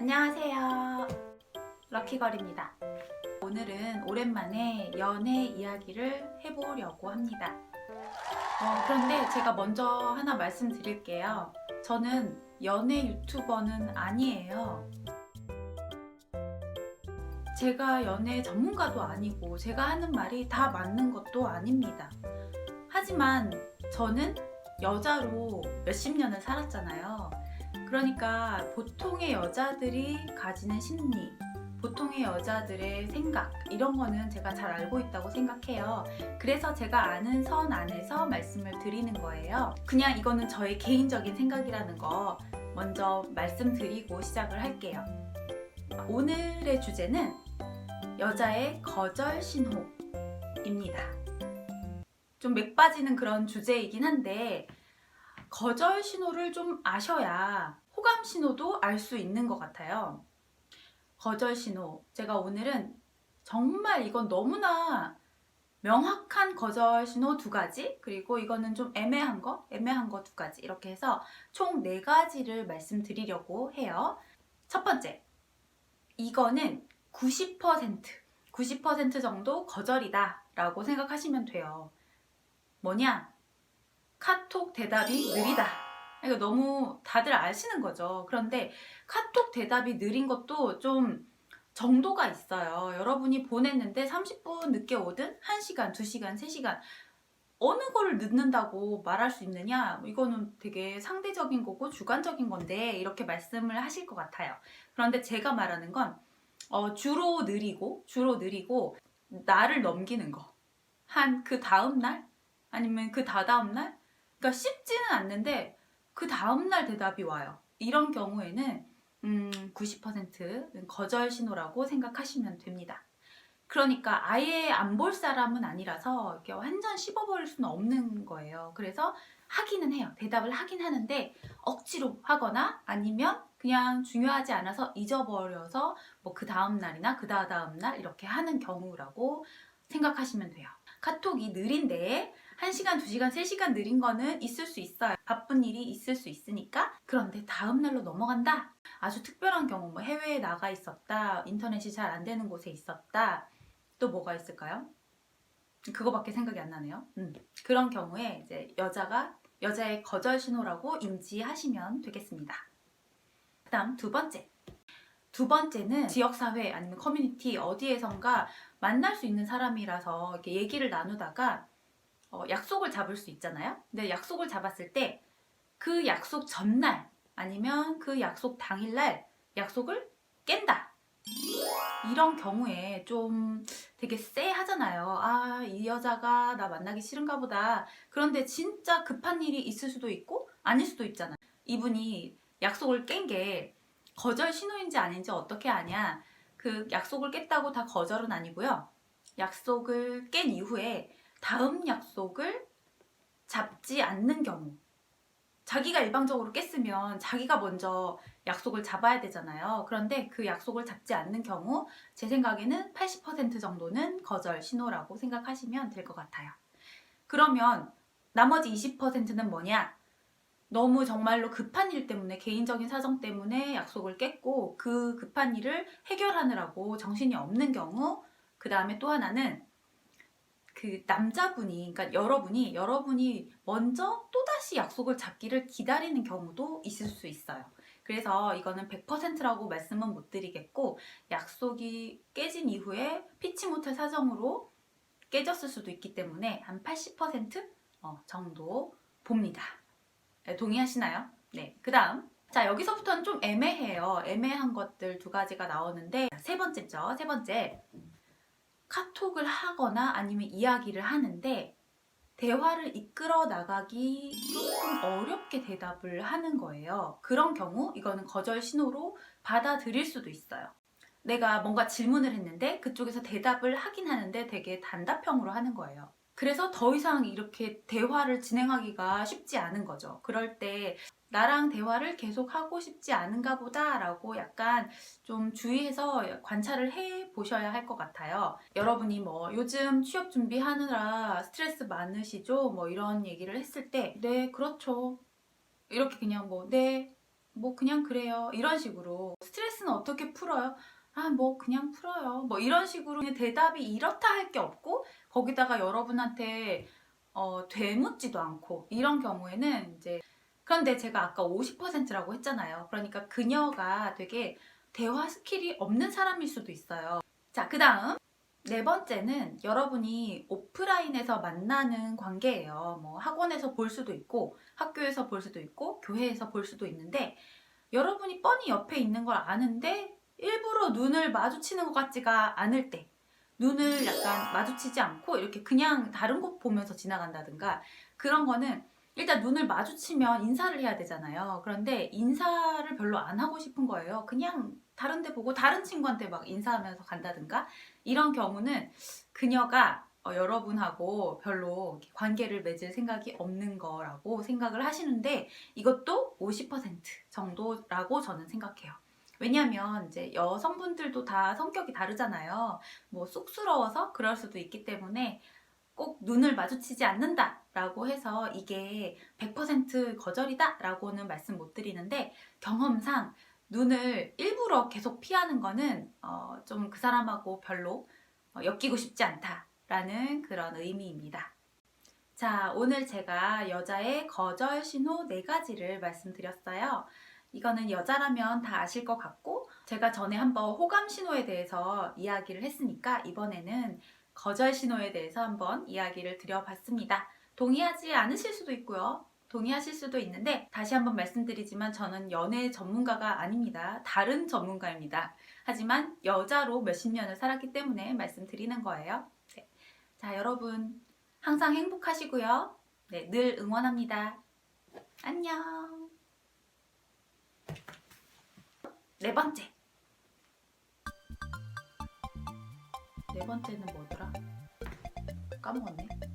안녕하세요. 럭키걸입니다. 오늘은 오랜만에 연애 이야기를 해보려고 합니다. 그런데 제가 먼저 하나 말씀드릴게요. 저는 연애 유튜버는 아니에요. 제가 연애 전문가도 아니고 제가 하는 말이 다 맞는 것도 아닙니다. 하지만 저는 여자로 몇십 년을 살았잖아요. 그러니까 보통의 여자들이 가지는 심리, 보통의 여자들의 생각, 이런 거는 제가 잘 알고 있다고 생각해요. 그래서 제가 아는 선 안에서 말씀을 드리는 거예요. 그냥 이거는 저의 개인적인 생각이라는 거 먼저 말씀드리고 시작을 할게요. 오늘의 주제는 여자의 거절 신호입니다. 좀 맥 빠지는 그런 주제이긴 한데, 거절 신호를 좀 아셔야 호감 신호도 알 수 있는 것 같아요. 거절 신호. 제가 오늘은 정말 이건 너무나 명확한 거절 신호 2가지, 그리고 이거는 좀 애매한 거 두 가지, 이렇게 해서 총 4가지를 말씀드리려고 해요. 첫 번째, 이거는 90% 정도 거절이다 라고 생각하시면 돼요. 뭐냐? 카톡 대답이 느리다. 이거 너무 다들 아시는 거죠. 그런데 카톡 대답이 느린 것도 좀 정도가 있어요. 여러분이 보냈는데 30분 늦게 오든 1시간, 2시간, 3시간 어느 거를 늦는다고 말할 수 있느냐? 이거는 되게 상대적인 거고 주관적인 건데 이렇게 말씀을 하실 것 같아요. 그런데 제가 말하는 건 주로 느리고 나를 넘기는 거. 한 그 다음 날? 아니면 그 다다음 날? 그러니까 쉽지는 않는데 그 다음날 대답이 와요. 이런 경우에는 90% 거절 신호라고 생각하시면 됩니다. 그러니까 아예 안 볼 사람은 아니라서 이렇게 완전 씹어버릴 수는 없는 거예요. 그래서 하기는 해요. 대답을 하긴 하는데 억지로 하거나 아니면 그냥 중요하지 않아서 잊어버려서 뭐 그 다음날이나 그 다다음날 이렇게 하는 경우라고 생각하시면 돼요. 카톡이 느린데 1시간, 2시간, 3시간 느린 거는 있을 수 있어요. 바쁜 일이 있을 수 있으니까. 그런데 다음날로 넘어간다? 아주 특별한 경우, 뭐 해외에 나가 있었다, 인터넷이 잘 안 되는 곳에 있었다, 또 뭐가 있을까요? 그거밖에 생각이 안 나네요. 그런 경우에 이제 여자의 거절 신호라고 인지하시면 되겠습니다. 그 다음 두 번째는 지역사회 아니면 커뮤니티 어디에선가 만날 수 있는 사람이라서 이렇게 얘기를 나누다가 약속을 잡을 수 있잖아요. 근데 약속을 잡았을 때 그 약속 전날 아니면 그 약속 당일날 약속을 깬다. 이런 경우에 좀 되게 쎄하잖아요. 아, 이 여자가 나 만나기 싫은가 보다. 그런데 진짜 급한 일이 있을 수도 있고 아닐 수도 있잖아요. 이분이 약속을 깬 게 거절 신호인지 아닌지 어떻게 아냐. 그 약속을 깼다고 다 거절은 아니고요. 약속을 깬 이후에 다음 약속을 잡지 않는 경우, 자기가 일방적으로 깼으면 자기가 먼저 약속을 잡아야 되잖아요. 그런데 그 약속을 잡지 않는 경우 제 생각에는 80% 정도는 거절 신호라고 생각하시면 될 것 같아요. 그러면 나머지 20%는 뭐냐? 너무 정말로 급한 일 때문에, 개인적인 사정 때문에 약속을 깼고 그 급한 일을 해결하느라고 정신이 없는 경우, 그 다음에 또 하나는 그 남자분이, 그러니까 여러분이 먼저 또다시 약속을 잡기를 기다리는 경우도 있을 수 있어요. 그래서 이거는 100%라고 말씀은 못 드리겠고, 약속이 깨진 이후에 피치 못할 사정으로 깨졌을 수도 있기 때문에 한 80% 정도 봅니다. 네, 동의하시나요? 네, 그 다음, 자, 여기서부터는 좀 애매해요. 애매한 것들 2가지가 나오는데, 세 번째, 카톡을 하거나 아니면 이야기를 하는데 대화를 이끌어 나가기 조금 어렵게 대답을 하는 거예요. 그런 경우 이거는 거절 신호로 받아들일 수도 있어요. 내가 뭔가 질문을 했는데 그쪽에서 대답을 하긴 하는데 되게 단답형으로 하는 거예요. 그래서 더 이상 이렇게 대화를 진행하기가 쉽지 않은 거죠. 그럴 때 나랑 대화를 계속하고 싶지 않은가 보다 라고 약간 좀 주의해서 관찰을 해 보셔야 할 것 같아요. 여러분이 뭐 요즘 취업 준비하느라 스트레스 많으시죠? 뭐 이런 얘기를 했을 때 네, 그렇죠. 이렇게 그냥 뭐 네, 뭐 그냥 그래요. 이런 식으로. 스트레스는 어떻게 풀어요? 아, 뭐 그냥 풀어요. 뭐 이런 식으로 그냥 대답이 이렇다 할 게 없고 거기다가 여러분한테 되묻지도 않고 이런 경우에는 이제 그런데 제가 아까 50%라고 했잖아요. 그러니까 그녀가 되게 대화 스킬이 없는 사람일 수도 있어요. 자, 그 다음 네 번째는 여러분이 오프라인에서 만나는 관계예요. 뭐 학원에서 볼 수도 있고 학교에서 볼 수도 있고 교회에서 볼 수도 있는데 여러분이 뻔히 옆에 있는 걸 아는데 일부러 눈을 마주치는 것 같지가 않을 때 눈을 약간 마주치지 않고 이렇게 그냥 다른 곳 보면서 지나간다든가 그런 거는 일단 눈을 마주치면 인사를 해야 되잖아요. 그런데 인사를 별로 안 하고 싶은 거예요. 그냥 다른 데 보고 다른 친구한테 막 인사하면서 간다든가 이런 경우는 그녀가 여러분하고 별로 이렇게 관계를 맺을 생각이 없는 거라고 생각을 하시는데 이것도 50% 정도라고 저는 생각해요. 왜냐면 이제 여성분들도 다 성격이 다르잖아요. 뭐 쑥스러워서 그럴 수도 있기 때문에 꼭 눈을 마주치지 않는다 라고 해서 이게 100% 거절이다 라고는 말씀 못 드리는데 경험상 눈을 일부러 계속 피하는 거는 좀 그 사람하고 별로 엮이고 싶지 않다라는 그런 의미입니다. 자, 오늘 제가 여자의 거절 신호 4가지를 말씀드렸어요. 이거는 여자라면 다 아실 것 같고 제가 전에 한번 호감 신호에 대해서 이야기를 했으니까 이번에는 거절 신호에 대해서 한번 이야기를 드려봤습니다. 동의하지 않으실 수도 있고요. 동의하실 수도 있는데 다시 한번 말씀드리지만 저는 연애 전문가가 아닙니다. 다른 전문가입니다. 하지만 여자로 몇십 년을 살았기 때문에 말씀드리는 거예요. 네. 자, 여러분 항상 행복하시고요. 네, 늘 응원합니다. 안녕. 네 번째. 네 번째는 뭐더라? 까먹었네.